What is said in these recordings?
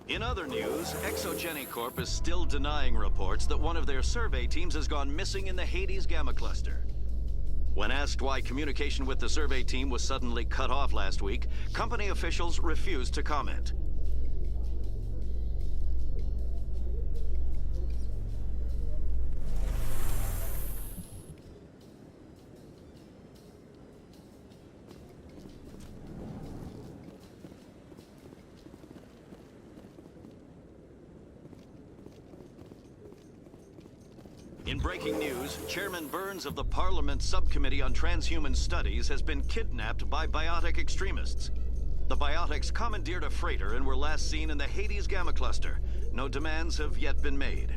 In other news, ExoGeniCorp is still denying reports that one of their survey teams has gone missing in the Hades Gamma Cluster. When asked why communication with the survey team was suddenly cut off last week, company officials refused to comment. In breaking news, Chairman Burns of the Parliament Subcommittee on Transhuman Studies has been kidnapped by biotic extremists. The biotics commandeered a freighter and were last seen in the Hades Gamma Cluster. No demands have yet been made.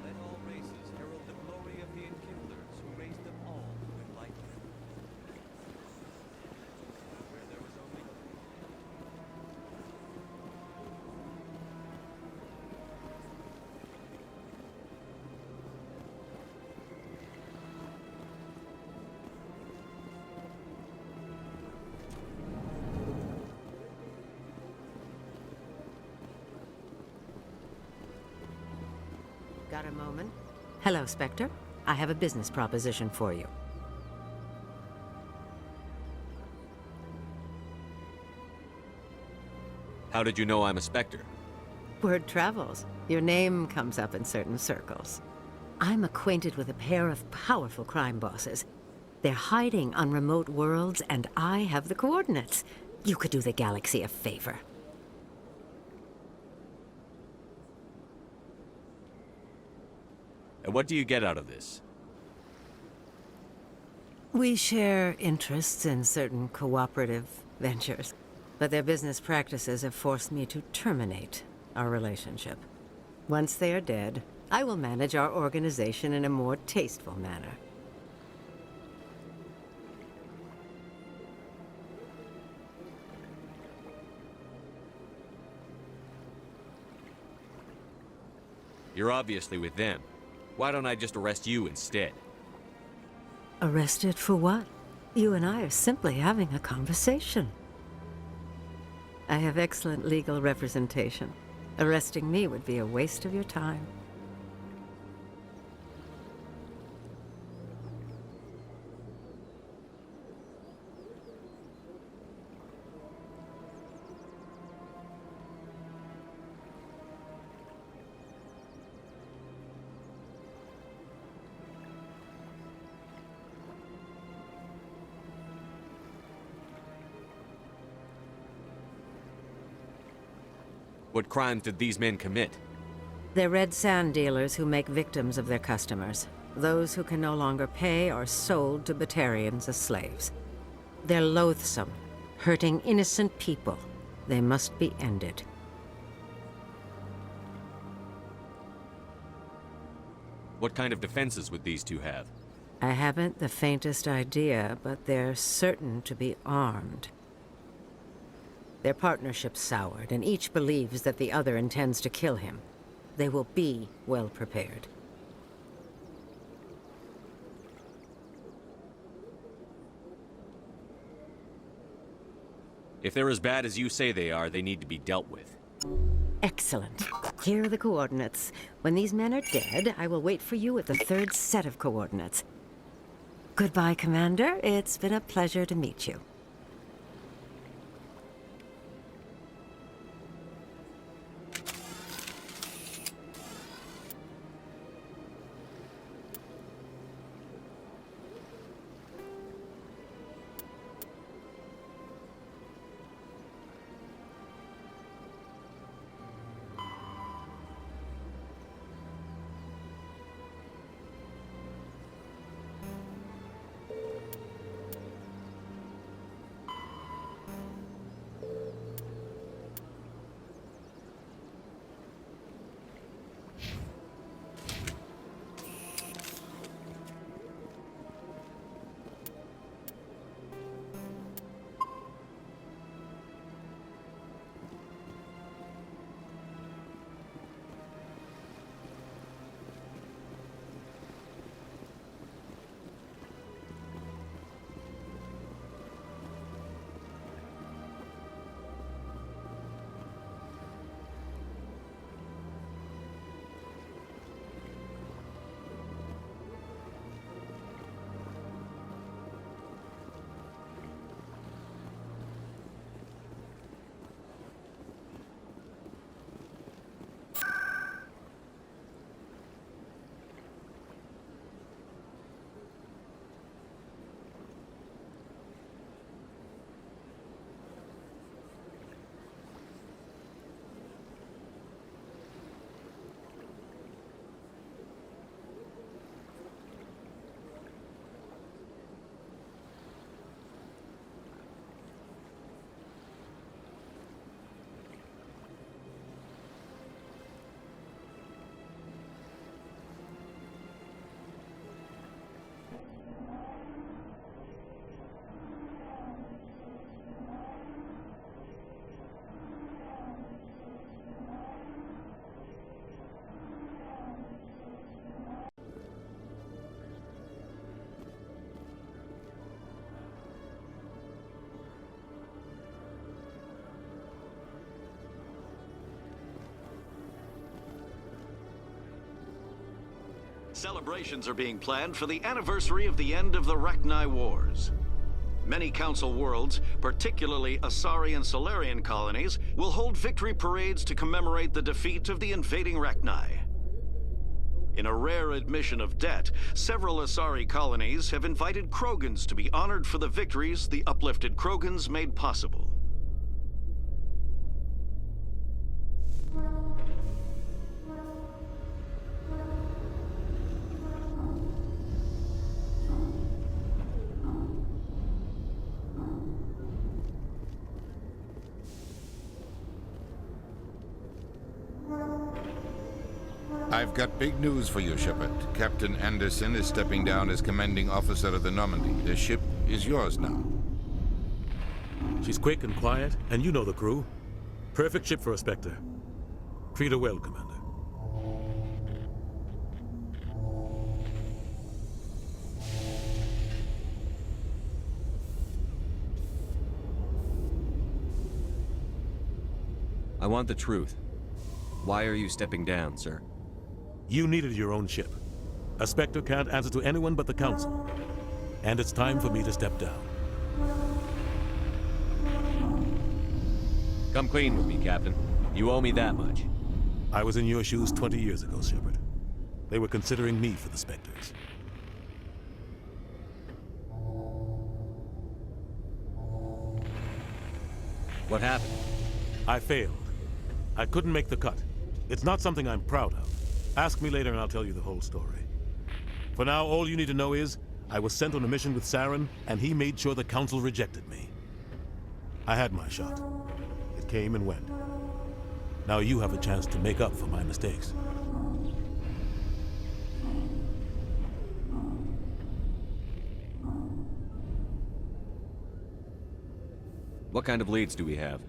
Let all races herald the glory of the enkindlers who raised them all to enlightenment. Where there was only Got a moment? Hello, Spectre. I have a business proposition for you. How did you know I'm a Spectre? Word travels. Your name comes up in certain circles. I'm acquainted with a pair of powerful crime bosses. They're hiding on remote worlds, and I have the coordinates. You could do the galaxy a favor. And what do you get out of this? We share interests in certain cooperative ventures, but their business practices have forced me to terminate our relationship. Once they are dead, I will manage our organization in a more tasteful manner. You're obviously with them. Why don't I just arrest you instead? Arrested for what? You and I are simply having a conversation. I have excellent legal representation. Arresting me would be a waste of your time. What crimes did these men commit? They're red sand dealers who make victims of their customers. Those who can no longer pay are sold to Batarians as slaves. They're loathsome, hurting innocent people. They must be ended. What kind of defenses would these two have? I haven't the faintest idea, but they're certain to be armed. Their partnership's soured, and each believes that the other intends to kill him. They will be well prepared. If they're as bad as you say they are, they need to be dealt with. Excellent. Here are the coordinates. When these men are dead, I will wait for you at the third set of coordinates. Goodbye, Commander. It's been a pleasure to meet you. Celebrations are being planned for the anniversary of the end of the Rachni Wars. Many Council worlds, particularly Asari and Solarian colonies, will hold victory parades to commemorate the defeat of the invading Rachni. In a rare admission of debt, several Asari colonies have invited Krogans to be honored for the victories the uplifted Krogans made possible. I've got big news for you, Shepard. Captain Anderson is stepping down as commanding officer of the Normandy. The ship is yours now. She's quick and quiet, and you know the crew. Perfect ship for a Spectre. Treat her well, Commander. I want the truth. Why are you stepping down, sir? You needed your own ship. A Spectre can't answer to anyone but the Council. And it's time for me to step down. Come clean with me, Captain. You owe me that much. I was in your shoes 20 years ago, Shepard. They were considering me for the Spectres. What happened? I failed. I couldn't make the cut. It's not something I'm proud of. Ask me later and I'll tell you the whole story. For now, all you need to know is, I was sent on a mission with Saren, and he made sure the Council rejected me. I had my shot. It came and went. Now you have a chance to make up for my mistakes. What kind of leads do we have?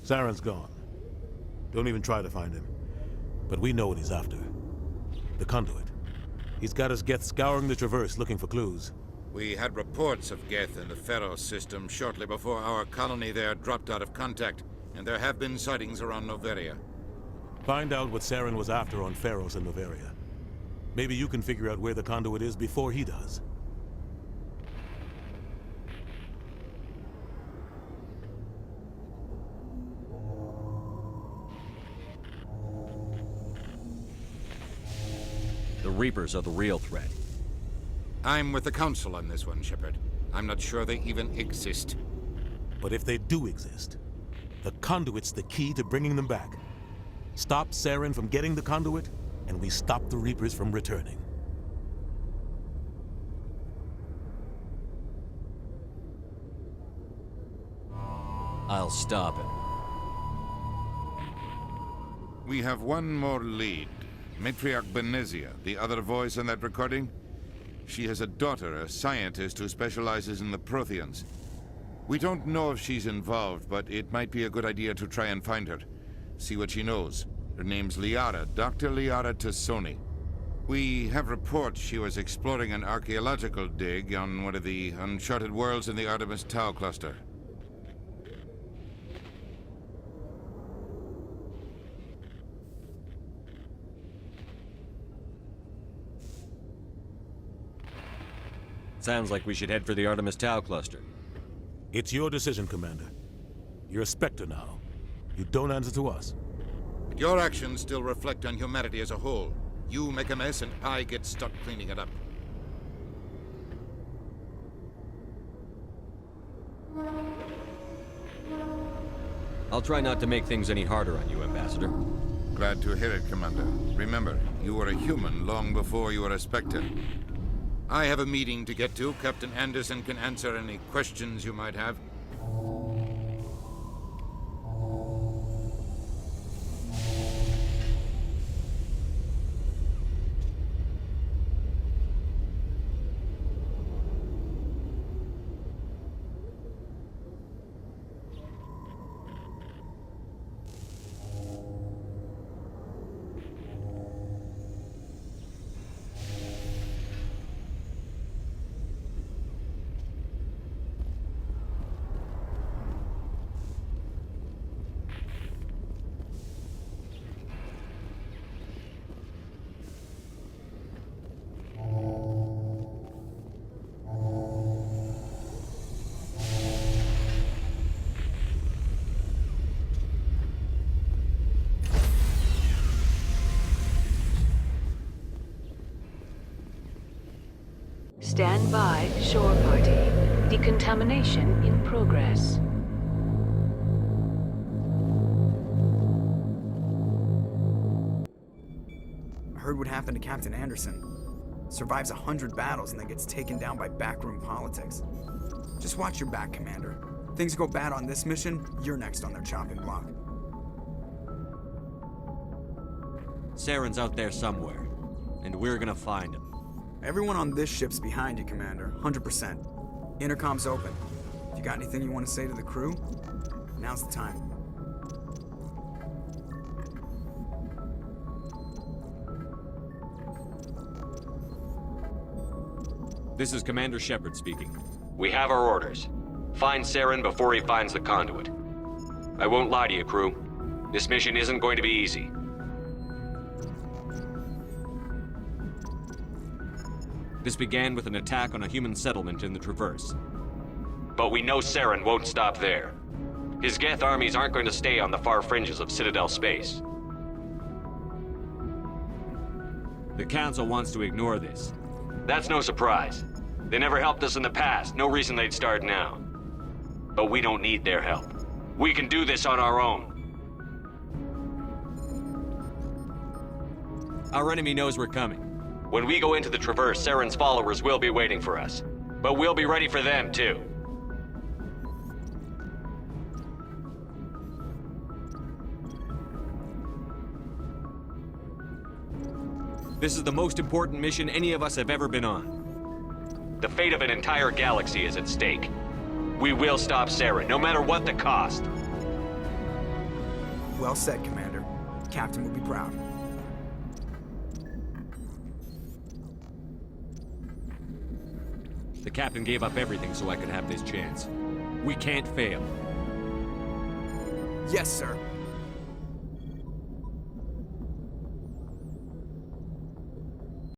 Saren's gone. Don't even try to find him. But we know what he's after. The Conduit. He's got his Geth scouring the Traverse looking for clues. We had reports of Geth in the Pharos system shortly before our colony there dropped out of contact, and there have been sightings around Noveria. Find out what Saren was after on Pharos and Noveria. Maybe you can figure out where the Conduit is before he does. The Reapers are the real threat. I'm with the Council on this one, Shepard. I'm not sure they even exist. But if they do exist, the Conduit's the key to bringing them back. Stop Saren from getting the Conduit, and we stop the Reapers from returning. I'll stop him. We have one more lead. Matriarch Benezia, the other voice in that recording. She has a daughter, a scientist who specializes in the Protheans. We don't know if she's involved, but it might be a good idea to try and find her. See what she knows. Her name's Liara, Dr. Liara Tassoni. We have reports she was exploring an archaeological dig on one of the uncharted worlds in the Artemis Tau cluster. Sounds like we should head for the Artemis Tau cluster. It's your decision, Commander. You're a Spectre now. You don't answer to us. But your actions still reflect on humanity as a whole. You make a mess and I get stuck cleaning it up. I'll try not to make things any harder on you, Ambassador. Glad to hear it, Commander. Remember, you were a human long before you were a Spectre. I have a meeting to get to. Captain Anderson can answer any questions you might have. Stand by, shore party. Decontamination in progress. I heard what happened to Captain Anderson. Survives 100 battles and then gets taken down by backroom politics. Just watch your back, Commander. Things go bad on this mission, you're next on their chopping block. Saren's out there somewhere, and we're gonna find him. Everyone on this ship's behind you, Commander. 100%. Intercom's open. If you got anything you want to say to the crew, now's the time. This is Commander Shepard speaking. We have our orders. Find Saren before he finds the conduit. I won't lie to you, crew. This mission isn't going to be easy. This began with an attack on a human settlement in the Traverse. But we know Saren won't stop there. His Geth armies aren't going to stay on the far fringes of Citadel space. The Council wants to ignore this. That's no surprise. They never helped us in the past, no reason they'd start now. But we don't need their help. We can do this on our own. Our enemy knows we're coming. When we go into the Traverse, Saren's followers will be waiting for us. But we'll be ready for them, too. This is the most important mission any of us have ever been on. The fate of an entire galaxy is at stake. We will stop Saren, no matter what the cost. Well said, Commander. The Captain will be proud. The Captain gave up everything so I could have this chance. We can't fail. Yes, sir.